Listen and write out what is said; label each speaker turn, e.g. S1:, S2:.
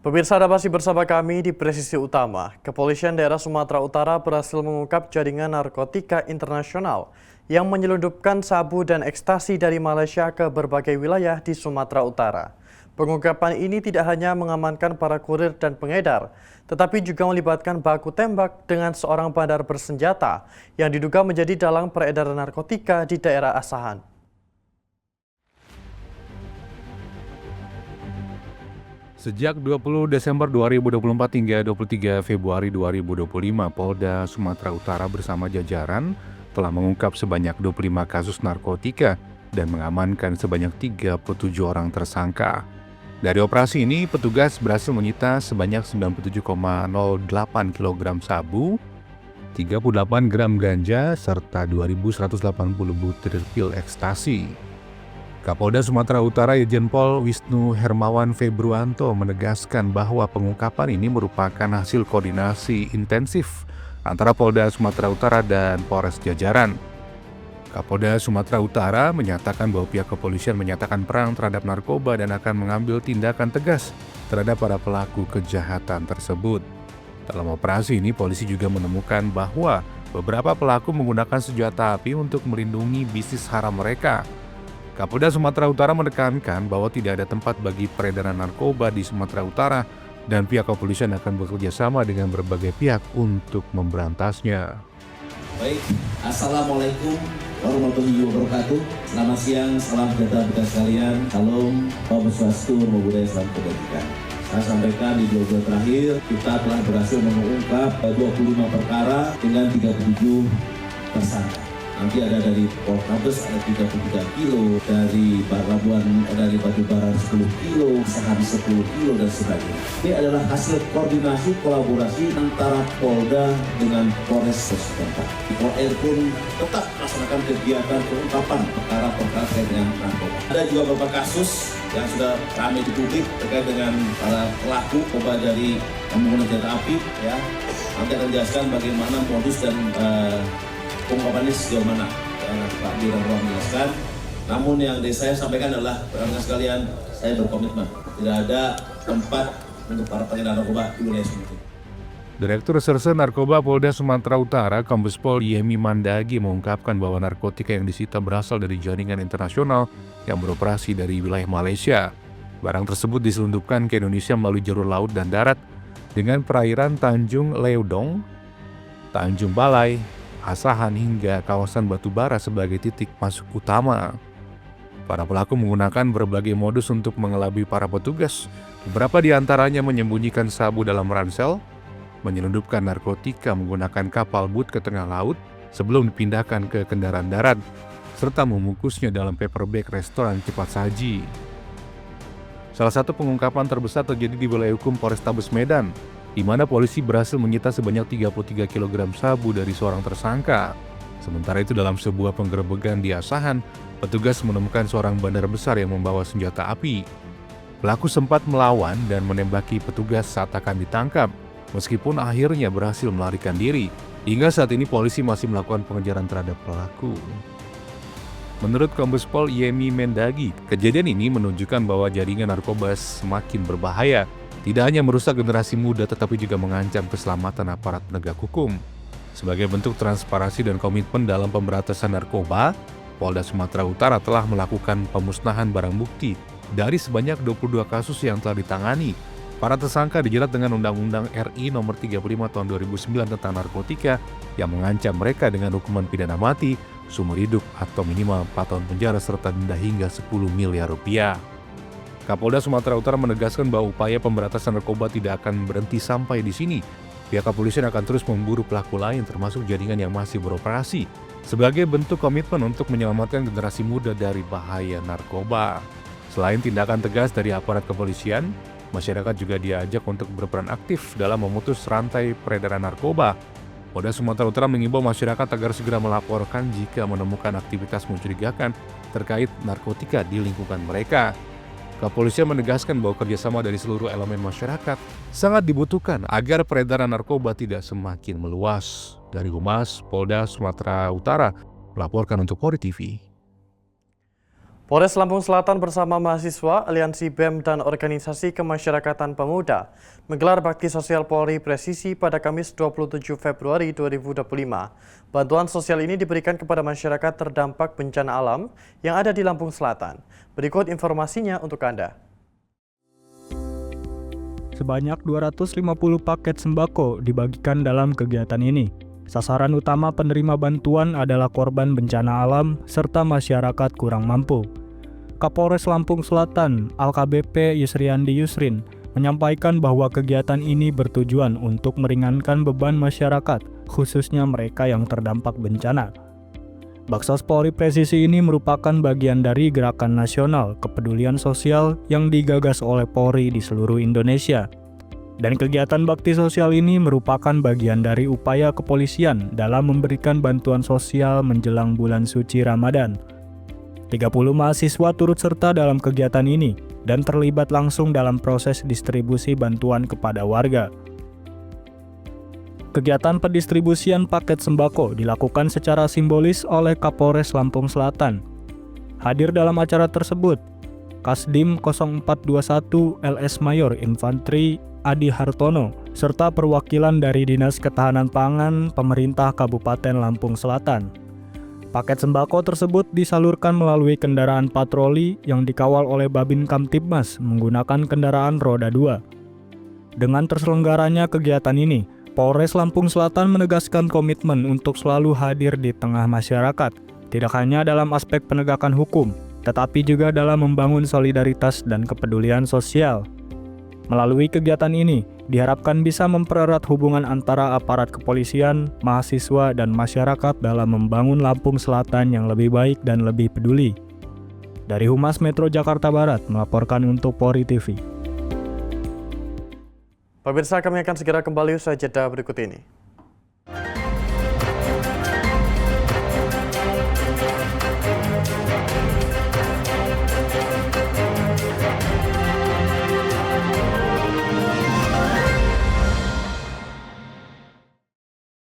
S1: Pemirsa, Anda masih bersama kami di Presisi Utama. Kepolisian daerah Sumatera Utara berhasil mengungkap jaringan narkotika internasional yang menyelundupkan sabu dan ekstasi dari Malaysia ke berbagai wilayah di Sumatera Utara. Pengungkapan ini tidak hanya mengamankan para kurir dan pengedar, tetapi juga melibatkan baku tembak dengan seorang bandar bersenjata yang diduga menjadi dalang peredaran narkotika di daerah asahan.
S2: Sejak 20 Desember 2024 hingga 23 Februari 2025, Polda Sumatera Utara bersama jajaran telah mengungkap sebanyak 25 kasus narkotika dan mengamankan sebanyak 37 orang tersangka. Dari operasi ini, petugas berhasil menyita sebanyak 97,08 kg sabu, 38 gram ganja, serta 2.180 butir pil ekstasi. Kapolda Sumatera Utara Irjen Pol Wisnu Hermawan Februanto menegaskan bahwa pengungkapan ini merupakan hasil koordinasi intensif antara Polda Sumatera Utara dan Polres jajaran. Kapolda Sumatera Utara menyatakan bahwa pihak kepolisian menyatakan perang terhadap narkoba dan akan mengambil tindakan tegas terhadap para pelaku kejahatan tersebut. Dalam operasi ini, polisi juga menemukan bahwa beberapa pelaku menggunakan senjata api untuk melindungi bisnis haram mereka. Kapolda Sumatera Utara menekankan bahwa tidak ada tempat bagi peredaran narkoba di Sumatera Utara dan pihak kepolisian akan bekerja sama dengan berbagai pihak untuk memberantasnya.
S3: Baik, Assalamualaikum warahmatullahi wabarakatuh. Selamat siang, salam sejahtera bagi sekalian. Salam, Om Swastiastu, Namo Buddhaya, salam kebajikan. Saya sampaikan di 2 bulan terakhir kita telah berhasil mengungkap 25 perkara dengan 37 tersangka. Nanti ada dari Poltabes ada 33 kilo, dari Labuan dari Batubara 10 kilo, saham 10 kilo dan sebagainya. Ini adalah hasil koordinasi kolaborasi antara Polda dengan Polres setempat. Polres pun tetap melaksanakan kegiatan pengungkapan perkara-perkara terkait dengan narkoba. Ada juga beberapa kasus yang sudah ramai di publik terkait dengan para pelaku narkoba dari menggunakan senjata api. Ya, nanti akan dijelaskan bagaimana modus dan pengungkapannya sejauh mana, ya, nanti Pak Dirang Ruang menjelaskan. Namun yang saya sampaikan adalah, rekan sekalian, saya berkomitmen tidak ada tempat untuk para pengedar narkoba di wilayah Sumatera.
S2: Direktur Reserse Narkoba Polda Sumatera Utara, Kombes Pol Yemi Mandagi mengungkapkan bahwa narkotika yang disita berasal dari jaringan internasional yang beroperasi dari wilayah Malaysia. Barang tersebut diselundupkan ke Indonesia melalui jalur laut dan darat dengan perairan Tanjung Leudong, Tanjung Balai, Asahan hingga kawasan Batubara sebagai titik masuk utama. Para pelaku menggunakan berbagai modus untuk mengelabui para petugas. Beberapa di antaranya menyembunyikan sabu dalam ransel, menyelundupkan narkotika menggunakan kapal boot ke tengah laut sebelum dipindahkan ke kendaraan darat, serta membungkusnya dalam paper bag restoran cepat saji. Salah satu pengungkapan terbesar terjadi di wilayah hukum Polrestabes Medan, di mana polisi berhasil menyita sebanyak 33 kg sabu dari seorang tersangka. Sementara itu dalam sebuah penggerebekan di Asahan, petugas menemukan seorang bandar besar yang membawa senjata api. Pelaku sempat melawan dan menembaki petugas saat akan ditangkap, meskipun akhirnya berhasil melarikan diri. Hingga saat ini polisi masih melakukan pengejaran terhadap pelaku. Menurut Kombes Pol Yemi Mendagi, kejadian ini menunjukkan bahwa jaringan narkoba semakin berbahaya. Tidak hanya merusak generasi muda tetapi juga mengancam keselamatan aparat penegak hukum. Sebagai bentuk transparansi dan komitmen dalam pemberantasan narkoba, Polda Sumatera Utara telah melakukan pemusnahan barang bukti dari sebanyak 22 kasus yang telah ditangani. Para tersangka dijerat dengan Undang-Undang RI Nomor 35 Tahun 2009 tentang narkotika yang mengancam mereka dengan hukuman pidana mati, seumur hidup atau minimal 4 tahun penjara serta denda hingga 10 miliar rupiah. Kapolda Sumatera Utara menegaskan bahwa upaya pemberantasan narkoba tidak akan berhenti sampai di sini. Pihak kepolisian akan terus memburu pelaku lain termasuk jaringan yang masih beroperasi sebagai bentuk komitmen untuk menyelamatkan generasi muda dari bahaya narkoba. Selain tindakan tegas dari aparat kepolisian, masyarakat juga diajak untuk berperan aktif dalam memutus rantai peredaran narkoba. Polda Sumatera Utara mengimbau masyarakat agar segera melaporkan jika menemukan aktivitas mencurigakan terkait narkotika di lingkungan mereka. Kepolisian menegaskan bahwa kerjasama dari seluruh elemen masyarakat sangat dibutuhkan agar peredaran narkoba tidak semakin meluas. Dari Humas Polda Sumatera Utara, melaporkan untuk Polri TV.
S1: Polres Lampung Selatan bersama mahasiswa, aliansi BEM dan organisasi kemasyarakatan pemuda menggelar bakti sosial Polri Presisi pada Kamis 27 Februari 2025. Bantuan sosial ini diberikan kepada masyarakat terdampak bencana alam yang ada di Lampung Selatan. Berikut informasinya untuk Anda.
S4: Sebanyak 250 paket sembako dibagikan dalam kegiatan ini. Sasaran utama penerima bantuan adalah korban bencana alam serta masyarakat kurang mampu. Kapolres Lampung Selatan, AKBP Yusriandi Yusrin, menyampaikan bahwa kegiatan ini bertujuan untuk meringankan beban masyarakat, khususnya mereka yang terdampak bencana. Baksos Polri Presisi ini merupakan bagian dari gerakan nasional kepedulian sosial yang digagas oleh Polri di seluruh Indonesia. Dan kegiatan bakti sosial ini merupakan bagian dari upaya kepolisian dalam memberikan bantuan sosial menjelang bulan suci Ramadan. 30 mahasiswa turut serta dalam kegiatan ini dan terlibat langsung dalam proses distribusi bantuan kepada warga. Kegiatan pendistribusian paket sembako dilakukan secara simbolis oleh Kapolres Lampung Selatan. Hadir dalam acara tersebut, Kasdim 0421 LS Mayor Infantri Adi Hartono, serta perwakilan dari Dinas Ketahanan Pangan Pemerintah Kabupaten Lampung Selatan. Paket sembako tersebut disalurkan melalui kendaraan patroli yang dikawal oleh Babin Kamtibmas menggunakan kendaraan roda 2. Dengan terselenggaranya kegiatan ini, Polres Lampung Selatan menegaskan komitmen untuk selalu hadir di tengah masyarakat, tidak hanya dalam aspek penegakan hukum, tetapi juga dalam membangun solidaritas dan kepedulian sosial. Melalui kegiatan ini, diharapkan bisa mempererat hubungan antara aparat kepolisian, mahasiswa, dan masyarakat dalam membangun Lampung Selatan yang lebih baik dan lebih peduli. Dari Humas Metro Jakarta Barat melaporkan untuk Polri TV.
S1: Pemirsa, kami akan segera kembali usai jeda berikut ini.